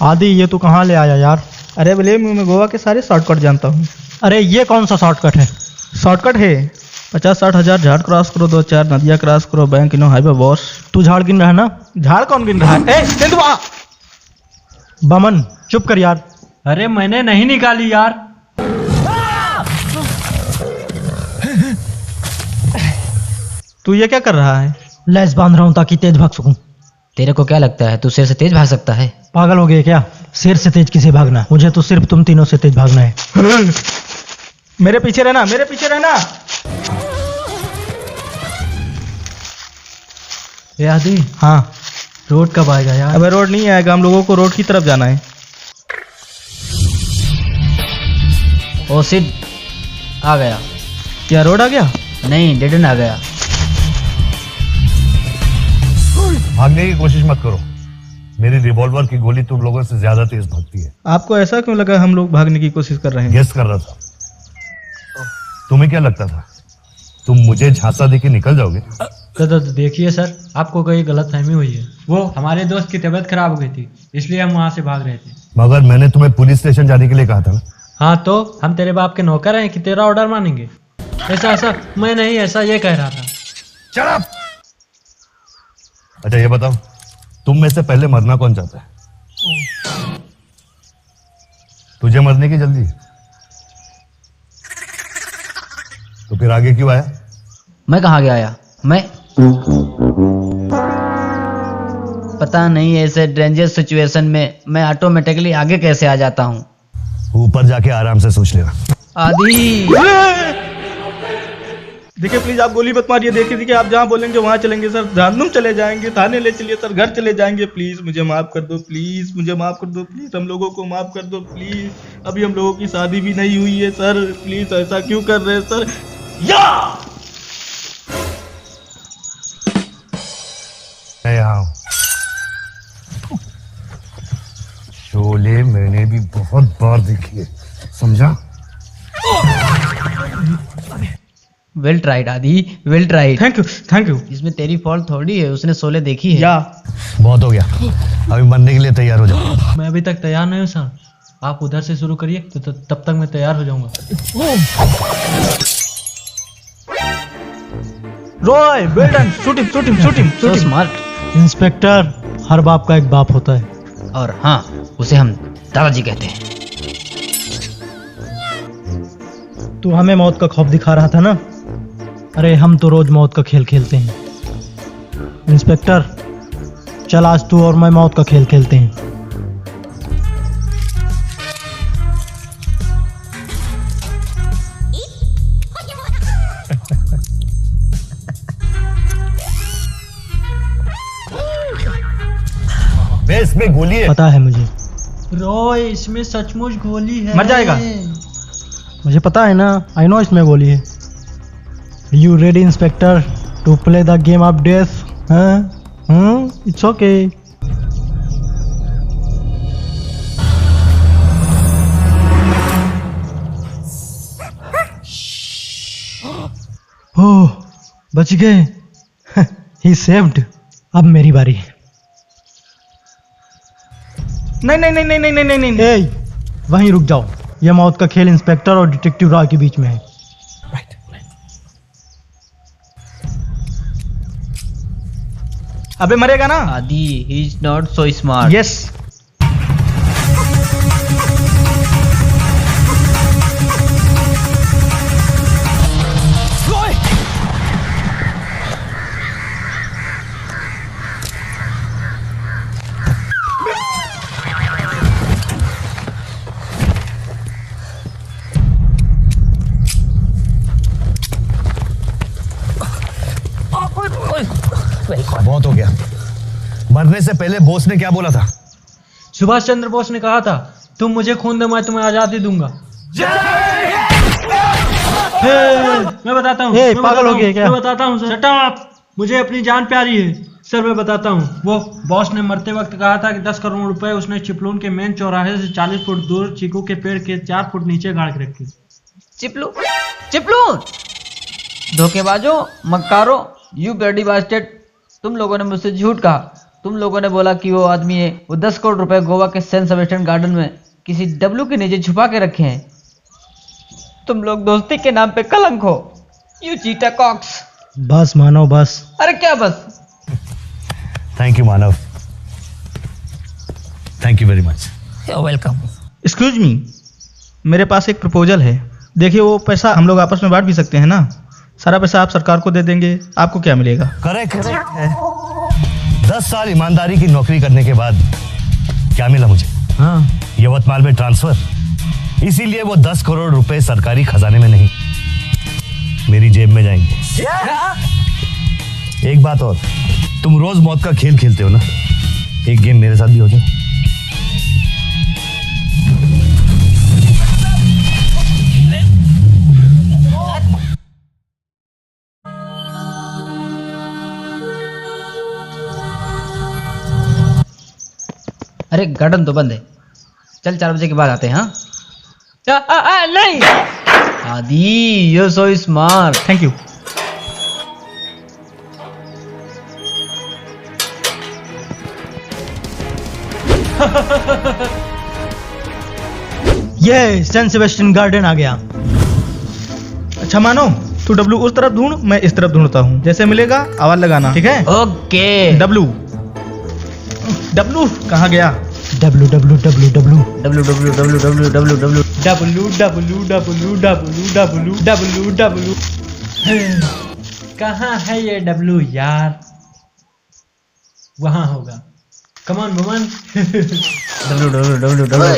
आदि ये तू कहाँ ले आया यार? अरे बोले मैं गोवा के सारे शॉर्टकट जानता हूँ। अरे ये कौन सा शॉर्टकट है? शॉर्टकट है 50-60 हजार झाड़ क्रॉस करो, 2-4 नदियाँ क्रॉस करो, बैंक नो हाईवे बॉस। तू झाड़ गिन रहा है ना? झाड़ कौन गिन रहा है? तेंदुआ! बमन चुप कर यार। अरे मैंने नहीं निकाली यार। तू ये क्या कर रहा है? लैस बांध रहा हूँ ताकि तेज भाग सकूं। तेरे को क्या लगता है तू शेर से तेज भाग सकता है? पागल हो गए क्या? शेर से तेज किसे भागना है? मुझे तो सिर्फ तुम तीनों से तेज भागना है। मेरे पीछे रहना, मेरे पीछे रहना। ए आदि, हाँ रोड कब आएगा यार? अबे रोड नहीं आएगा, हम लोगों को रोड की तरफ जाना है। ओ सिड आ गया। क्या रोड आ गया? नहीं, डेड एंड आ गया। भागने की कोशिश मत करो, मेरी रिवॉल्वर की गोली तुम लोगों से ज्यादा तेज भागती है। आपको ऐसा क्यों लगा हम लोग भागने की कोशिश कर रहे हैं? गेस कर रहा था। तुम्हें क्या लगता था तुम मुझे झांसा देके निकल जाओगे? तो देखिए सर, आपको कोई गलत फहमी हुई है। वो हमारे दोस्त की तबीयत खराब हो गई थी, इसलिए हम वहाँ से भाग रहे थे। मगर मैंने तुम्हें पुलिस स्टेशन जाने के लिए कहा था ना। हाँ तो हम तेरे बाप के नौकर हैं कि तेरा ऑर्डर मानेंगे? ऐसा मैं नहीं, ऐसा ये कह रहा था। Shut up! अच्छा ये बताओ, तुम में से पहले मरना कौन चाहता है? तुझे मरने की जल्दी है, तो फिर आगे क्यों आया? मैं कहाँ गया आया? मैं पता नहीं, ऐसे डेंजरस सिचुएशन में मैं ऑटोमेटिकली आगे कैसे आ जाता हूँ। ऊपर जाके आराम से सोच लेना। आदि देखिए प्लीज आप गोली मत मारिए। देखिए आप जहाँ बोलेंगे वहाँ चलेंगे सर। जहन्नुम चले जाएंगे, थाने ले चलिए सर, घर चले जाएंगे। प्लीज मुझे माफ कर दो, प्लीज मुझे माफ कर दो, प्लीज हम लोगों को माफ कर दो प्लीज। अभी हम लोगों की शादी भी नहीं हुई है सर, प्लीज ऐसा क्यों कर रहे हैं सर? या मैं यहाँ हूँ। शोले मैंने भी बहुत बार देखी है, समझा? वेल ट्राइड आदि, well tried. Thank you, thank you. इसमें तेरी फॉल्ट थोड़ी है, उसने शोले देखी है। या बहुत हो गया, अभी मरने के लिए तैयार हो जाओ। मैं अभी तक तैयार नहीं हूँ सर, आप उधर से शुरू करिए तो तब तक मैं तैयार हो जाऊंगा। Roy Belton, shoot him, shoot him, shoot him, So shoot him. smart। Inspector, हर बाप का एक बाप होता है। और हाँ, उसे हम दादाजी कहते हैं। तू हमें मौत का खौफ दिखा रहा था ना? अरे हम तो रोज मौत का खेल खेलते हैं। इंस्पेक्टर चल, आज तू और मैं मौत का खेल खेलते हैं। बेस में गोली है। पता है मुझे, रॉय इसमें सचमुच गोली है। मर जाएगा। मुझे पता है ना, आई नो इसमें गोली है। You ready inspector to play the game of death? It's okay. Oh बच गए। He saved. अब मेरी बारी। नहीं नहीं नहीं नहीं नहीं नहीं नहीं नहीं। ए, वहीं रुक जाओ। यह मौत का खेल इंस्पेक्टर और डिटेक्टिव रॉय के बीच में है। अबे मरेगा ना? आदि he is not so smart. Yes. बहुत हो गया। मरने से पहले बोस ने क्या बोला था? सुभाष चंद्र बोस ने कहा था, तुम मुझे खून दो मैं तुम्हें आजादी दूंगा। मैं बताता हूँ। ए, पागल हो गए क्या? मैं बताता हूँ सर। शट मुझे अपनी जान प्यारी है सर, मैं बताता हूँ। वो बॉस ने मरते वक्त कहा था कि 10 करोड़ रुपए उसने चिपलून के मेन चौराहे से 40 फुट दूर चीकू के पेड़ के 4 फुट नीचे गाड़ के रखी। Chiplun Chiplun, धोखेबाजो, मक्कारो, you bloody bastard, तुम लोगों ने मुझसे झूठ कहा। तुम लोगों ने बोला कि वो आदमी है, वो 10 करोड़ रुपए गोवा के सेंट सेबेस्टियन गार्डन में किसी डब्लू के नीचे छुपा के रखे हैं। तुम लोग दोस्ती के नाम पे कलंक हो, यू चीटा कॉक्स। बस मानव बस। अरे क्या बस? Thank you Manav, thank you very much. Welcome. Excuse me, मेरे पास एक प्रपोजल है। देखिए वो पैसा हम लोग आपस में बांट भी सकते हैं ना। सारा पैसा आप सरकार को दे देंगे, आपको क्या मिलेगा? करेक्ट है। 10 साल ईमानदारी की नौकरी करने के बाद क्या मिला मुझे? हाँ, यवतमाल में ट्रांसफर। इसीलिए वो 10 करोड़ रुपए सरकारी खजाने में नहीं, मेरी जेब में जाएंगे। एक बात और, तुम रोज मौत का खेल खेलते हो ना, एक गेम मेरे साथ भी हो जाए। अरे गार्डन तो बंद है, चल 4 बजे के बाद आते हैं। हाँ नहीं आदि, you so smart. Thank you. ये सेंट सेबेस्टियन गार्डन आ गया। अच्छा मानो, तू डब्लू उस तरफ ढूंढ, मैं इस तरफ ढूंढता हूँ। जैसे मिलेगा आवाज लगाना, ठीक है? ओके। डब्लू डब्लू कहाँ गया? W W W W W W W W W W W W W W W W W. कहाँ है ये डब्लू यार? वहां होगा। कमान Boman. W W W W.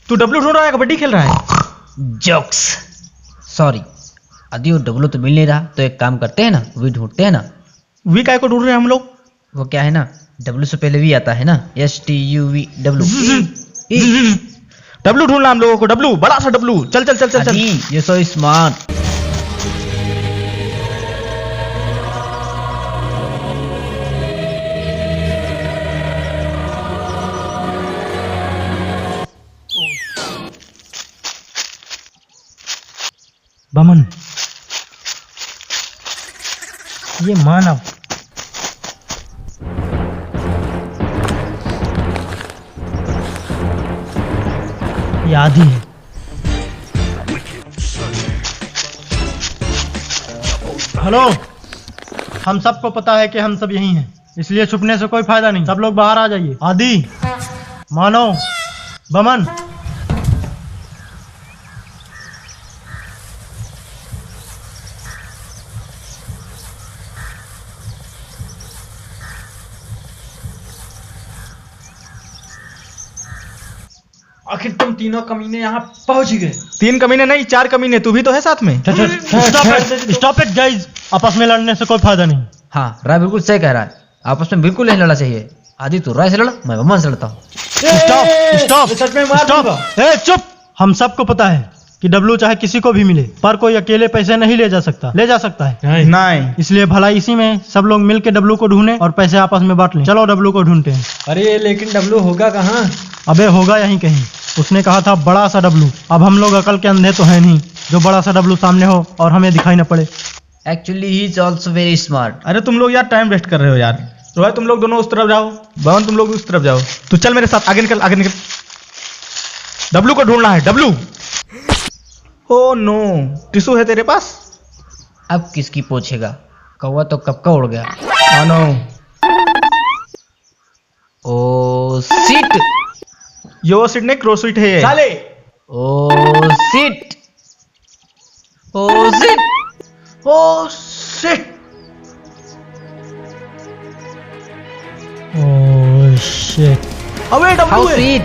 तू डब्लू ढूंढ रहा है, कबड्डी खेल रहा है? जोक्स। सॉरी आदि, वो डब्लू तो मिल नहीं रहा, तो एक काम करते हैं ना, वी ढूंढते हैं ना। वी काय को ढूंढ रहे हैं हम लोग? वो क्या है ना, डब्लू से पहले वी आता है ना, STUV डब्लू। डब्लू ढूंढना हम लोगों को, डब्लू, बड़ा सा डब्लू। चल चल चल चल चल। आदि, यू सो स्मार्ट। बमन, ये मानव। ये आदि है। हेलो, हम सबको पता है कि हम सब यही हैं, इसलिए छुपने से कोई फायदा नहीं। सब लोग बाहर आ जाइए। आदि, मानव, बमन। आखिर तुम तीनों कमीने यहाँ पहुंच गए। 3 कमीने नहीं, 4 कमीने। तू भी तो है साथ में। स्टॉप इट गाइस, आपस में लड़ने से कोई फायदा नहीं। हाँ, राय बिल्कुल सही कह रहा है, आपस में बिल्कुल नहीं लड़ना चाहिए। आदि तू राय से लड़ा, मैं बमन से लड़ता हूँ। सच में मार दूंगा। ए चुप। हम सबको पता है कि डब्लू चाहे किसी को भी मिले, पर कोई अकेले पैसे नहीं ले जा सकता। ले जा सकता है नहीं। इसलिए भला इसी में सब लोग मिल के डब्लू को ढूंढें और पैसे आपस में बांट लें। चलो डब्लू को ढूंढते हैं। अरे लेकिन डब्लू होगा कहाँ? अबे होगा यहीं कहीं। उसने कहा था बड़ा सा डब्लू। अब हम लोग अकल के अंधे तो है नहीं जो बड़ा सा डब्लू सामने हो और हमें दिखाई न पड़े। Actually he is also very smart. अरे तुम लोग यार टाइम वेस्ट कर रहे हो यार। रोहित तुम लोग दोनों उस तरफ जाओ, भवन तुम लोग उस तरफ जाओ। तू चल मेरे साथ, आगे निकल आगे निकल। डब्लू को ढूंढना है, डब्लू। ओ नो, टिश्यू है तेरे पास? अब किसकी पूछेगा, कौवा तो कब का उड़ गया। हाँ no. Oh seat. Yo seat नहीं, क्रॉस सीट है ये। साले oh seat. Oh seat. Oh shit. Oh shit. अबे डब्लू हाउ है। सीट।